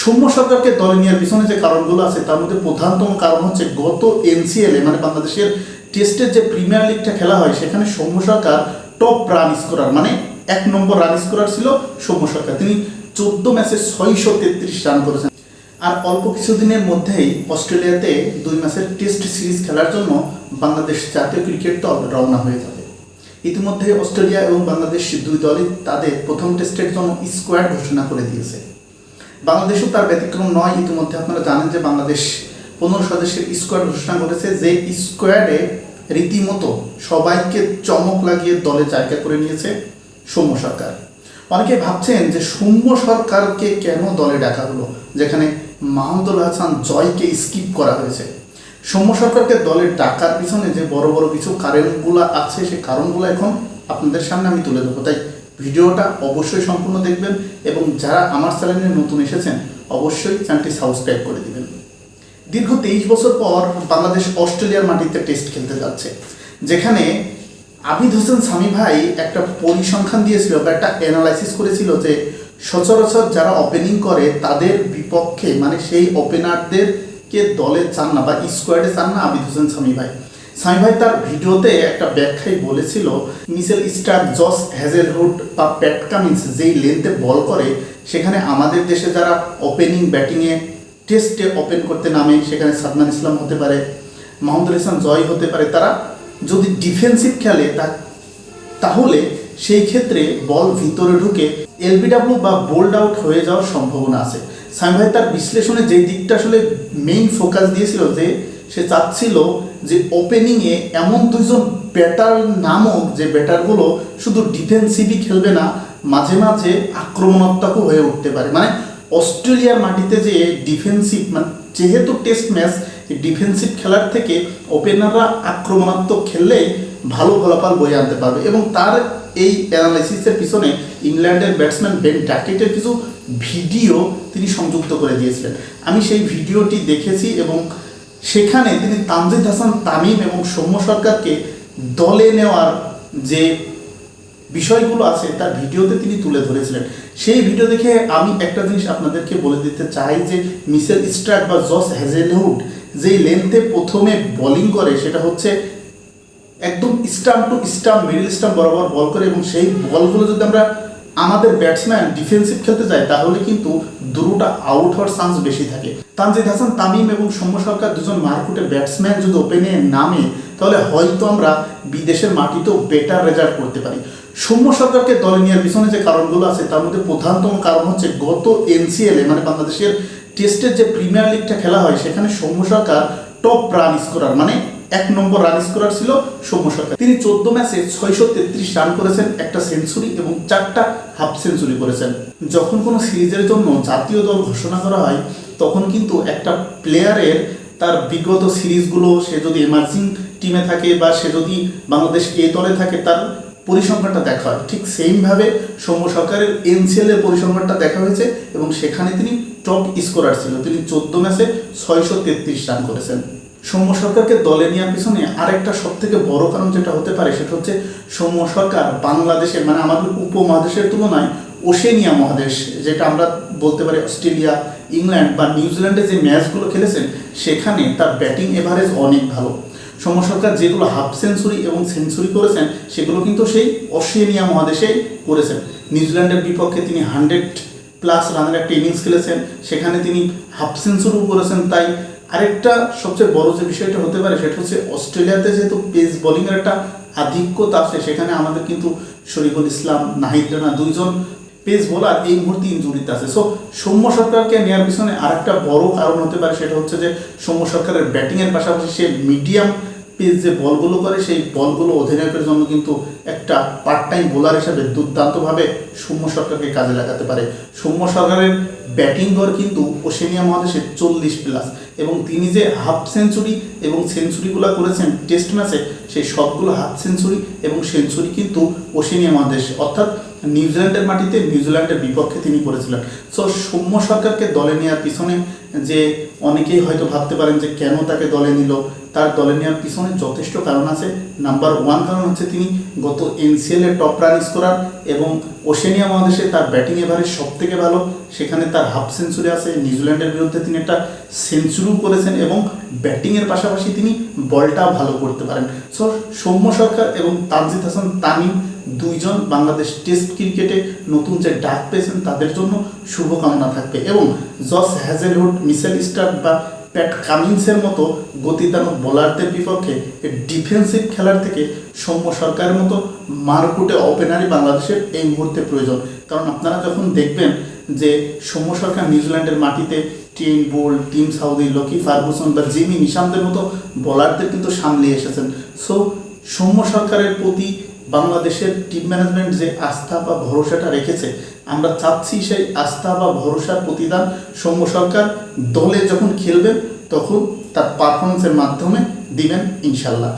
সৌম্য সরকারকে দলে নেওয়ার পিছনে যে কারণগুলো আছে তার মধ্যে প্রধানতম কারণ হচ্ছে গত এনসিএল মানে বাংলাদেশের টেস্টের যে প্রিমিয়ার লিগটা খেলা হয় সেখানে সৌম্য সরকার টপ রান স্কোরার মানে 1 নম্বর রান স্কোরার ছিল সৌম্য সরকার। তিনি 14 ম্যাচে 633 রান করেছেন। আর অল্প কিছুদিনের মধ্যেই অস্ট্রেলিয়াতে 2 ম্যাচের টেস্ট সিরিজ খেলার জন্য বাংলাদেশ জাতীয় ক্রিকেট দল রওনা হয়ে যাবে। ইতিমধ্যে অস্ট্রেলিয়া এবং বাংলাদেশ দুই দলই তাদের প্রথম টেস্টের জন্য স্কোয়াড ঘোষণা করে দিয়েছে। বাংলাদেশও তার ব্যতিক্রম নয়। ইতিমধ্যে আপনারা জানেন যে বাংলাদেশ 15 সদস্যের স্কোয়াড ঘোষণা করেছে, যে স্কোয়াডে রীতিমতো সবাইকে চমক লাগিয়ে দলে জায়গা করে নিয়েছে সৌম্য সরকার। অনেকে ভাবছেন যে সৌম্য সরকারকে কেন দলে ডাকা হলো, যেখানে মাহমুদুল হাসান জয়কে স্কিপ করা হয়েছে। সৌম্য সরকারকে দলে ডাকার পিছনে যে বড় বড় কিছু কারণগুলো আছে, সেই কারণগুলো এখন আপনাদের সামনে আমি তুলে দেবো। তাই ভিডিওটা অবশ্যই সম্পূর্ণ দেখবেন এবং যারা আমার চ্যানেলে নতুন এসেছেন অবশ্যই চ্যানেলটি সাবস্ক্রাইব করে দিবেন। দীর্ঘ 23 বছর পর বাংলাদেশ অস্ট্রেলিয়ার মাটিতে টেস্ট খেলতে যাচ্ছে, যেখানে আবিদ হোসেন সামি ভাই একটা পরিসংখ্যান দিয়েছিল বা একটা অ্যানালাইসিস করেছিল যে সচরাচর যারা ওপেনিং করে তাদের বিপক্ষে মানে সেই ওপেনারদেরকে দলে চান না বা স্কোয়াডে চান না আবিদ হোসেন সামি ভাই। সামি ভাই তার ভিডিওতে একটা ব্যাখ্যায় বলেছিল মিচেল স্টার্ক, জস হ্যাজেলউড বা প্যাট কামিন্স যেই লেন্থে বল করে, সেখানে আমাদের দেশে যারা ওপেনিং ব্যাটিংয়ে টেস্টে ওপেন করতে নামে সেখানে সাদমান ইসলাম হতে পারে, মাহমুদুল হাসান জয় হতে পারে, তারা যদি ডিফেন্সিভ খেলে তাহলে সেই ক্ষেত্রে বল ভিতরে ঢুকে এলবিডব্লিউ বা বোল্ড আউট হয়ে যাওয়ার সম্ভাবনা আছে। সামি ভাই তার বিশ্লেষণে যে দিকটা আসলে মেইন ফোকাস দিয়েছিল যে সে চাচ্ছিল যে ওপেনিংয়ে এমন 2 জন ব্যাটার নামক যে ব্যাটারগুলো শুধু ডিফেন্সিভই খেলবে না, মাঝে মাঝে আক্রমণাত্মকও হয়ে উঠতে পারে। মানে অস্ট্রেলিয়ার মাটিতে যে ডিফেন্সিভ মানে যেহেতু টেস্ট ম্যাচ, ডিফেন্সিভ খেলার থেকে ওপেনাররা আক্রমণাত্মক খেললেই ভালো ফলাফল বয়ে আনতে পারবে। এবং তার এই অ্যানালাইসিসের পিছনে ইংল্যান্ডের ব্যাটসম্যান বেন ডাকেটের কিছু ভিডিও তিনি সংযুক্ত করে দিয়েছিলেন। আমি সেই ভিডিওটি দেখেছি এবং সেখানে তিনি তানজিদ হাসান তামিম এবং সৌম্য সরকারকে দলে নেওয়ার যে বিষয়গুলো আছে তার ভিডিওতে তিনি তুলে ধরেছিলেন। সেই ভিডিও দেখে আমি একটা জিনিস আপনাদেরকে বলে দিতে চাই যে মিচেল স্টার্ক বা জস হ্যাজেলউড যেই লেন্থে প্রথমে বোলিং করে সেটা হচ্ছে একদম stump to stump, middle stump বরাবর বল করে এবং সেই বলগুলো যদি আমরা আমাদের ব্যাটসম্যান ডিফেন্সিভ খেলতে যায় তাহলে কিন্তু দুটোটা আউট হওয়ার চান্স বেশি থাকে। তানজিদ হাসান তামিম এবং সৌম্য সরকার দুজন মারকুটে ব্যাটসম্যান যদি ওপেনে নামে তাহলে হয়তো আমরা বিদেশের মাটিতেও বেটার রেজাল্ট করতে পারি। সৌম্য সরকারকে দলে নেওয়ার পিছনে যে কারণগুলো আছে তার মধ্যে প্রধানতম কারণ হচ্ছে গত এনসিএল মানে বাংলাদেশের টেস্টের যে প্রিমিয়ার লিগটা খেলা হয় সেখানে সৌম্য সরকার টপ রান স্কোরার মানে 1 নম্বর রান স্কোরার ছিল সৌম্য সরকার। তিনি 14 ম্যাচে 633 রান করেছেন, একটা সেঞ্চুরি এবং 4টা হাফ সেঞ্চুরি করেছেন। যখন কোনো সিরিজের জন্য জাতীয় দল ঘোষণা করা হয় তখন কিন্তু একটা প্লেয়ারের তার বিগত সিরিজগুলো, সে যদি এমার্জিং টিমে থাকে বা সে যদি বাংলাদেশ এ দলে থাকে, তার পরিসংখ্যানটা দেখা হয়। ঠিক সেইমভাবে সৌম্য সরকারের এনসিএলের পরিসংখ্যানটা দেখা হয়েছে এবং সেখানে তিনি টপ স্কোরার ছিল। তিনি 14 ম্যাচে 633 রান করেছেন। সৌম্য সরকারকে দলে নেওয়ার পিছনে আরেকটা সবথেকে বড় কারণ যেটা হতে পারে সেটা হচ্ছে সৌম্য সরকার বাংলাদেশের মানে আমাদের উপমহাদেশের তুলনায় ওশেনিয়া মহাদেশ, যেটা আমরা বলতে পারি অস্ট্রেলিয়া, ইংল্যান্ড বা নিউজিল্যান্ডে যে ম্যাচগুলো খেলেছেন সেখানে তার ব্যাটিং এভারেজ অনেক ভালো। সৌম্য সরকার যেগুলো হাফ সেঞ্চুরি এবং সেঞ্চুরি করেছেন সেগুলো কিন্তু সেই ওশেনিয়া মহাদেশেই করেছেন। নিউজিল্যান্ডের বিপক্ষে তিনি 100+ রানের একটা ইনিংস খেলেছেন, সেখানে তিনি হাফ সেঞ্চুরিও করেছেন। তাই আরেকটা সবচেয়ে বড় যে বিষয়টা হতে পারে সেটা হচ্ছে অস্ট্রেলিয়াতে যেহেতু পেস বোলিংয়ের একটা আধিক্যতা আছে, সেখানে আমাদের কিন্তু শরীফুল ইসলাম, নাহিদ রানা 2 জন পেস বোলার এই মুহূর্তে ইনজুরিতে আছে। সো সৌম্য সরকারকে নেওয়ার পিছনে আরেকটা বড় কারণ হতে পারে সেটা হচ্ছে যে সৌম্য সরকারের ব্যাটিংয়ের পাশাপাশি সে মিডিয়াম পেস যে বলগুলো করে সেই বলগুলো অধিনায়কের জন্য কিন্তু একটা পার্ট টাইম বোলার হিসাবে দুর্দান্তভাবে সৌম্য সরকারকে কাজে লাগাতে পারে। সৌম্য সরকারের ব্যাটিং গড় কিন্তু ওশেনিয়া মহাদেশে 40+ এবং তিনি যে হাফ সেঞ্চুরি এবং সেঞ্চুরিগুলো করেছেন টেস্ট ম্যাচে সেই সবগুলো হাফ সেঞ্চুরি এবং সেঞ্চুরি কিন্তু ওশেনিয়া মহাদেশ অর্থাৎ নিউজিল্যান্ডের মাটিতে নিউজিল্যান্ডের বিপক্ষে তিনি করেছিলেন। সো সৌম্য সরকারকে দলে নেওয়ার পিছনে যে অনেকেই হয়তো ভাবতে পারেন যে কেন তাকে দলে নিল, তার দলে নেওয়ার পিছনে যথেষ্ট কারণ আছে। নাম্বার 1 কারণ হচ্ছে তিনি গত এনসিএলে টপ রান স্কোরার এবং ওশেনিয়া মহাদেশে তার ব্যাটিং এভারেজ সব থেকে ভালো, সেখানে তার হাফ সেঞ্চুরি আছে। নিউজিল্যান্ডের বিরুদ্ধে তিনি একটা সেঞ্চুরিও করেছেন এবং ব্যাটিংয়ের পাশাপাশি তিনি বলটাও ভালো করতে পারেন। সো সৌম্য সরকার এবং তানজিদ হাসান তামিম দুইজন বাংলাদেশ টেস্ট ক্রিকেটে নতুন যে ডাক পেয়েছেন তাদের জন্য শুভকামনা থাকবে। এবং জস হ্যাজেলউড, মিচেল স্টার্ক বা প্যাট কামিন্সের মতো গতিদানক বোলারদের বিপক্ষে ডিফেন্সিভ খেলার থেকে সৌম্য সরকারের মতো মারকুটে ওপেনারই বাংলাদেশের এই মুহূর্তে প্রয়োজন। কারণ আপনারা যখন দেখবেন যে সৌম্য সরকার নিউজিল্যান্ডের মাটিতে Tim Boult, Tim Southee, Lockie Ferguson বা জিমি নিশামদের মতো বোলারদের কিন্তু সামলে এসেছেন। সো সৌম্য সরকারের প্রতি বাংলাদেশের টিম ম্যানেজমেন্ট যে আস্থা বা ভরসাটা রেখেছে, আমরা চাচ্ছি সেই আস্থা বা ভরসার প্রতিদান সৌম্য সরকার দলে যখন খেলবেন তখন তার পারফরমেন্সের মাধ্যমে দিবেন ইনশাল্লাহ।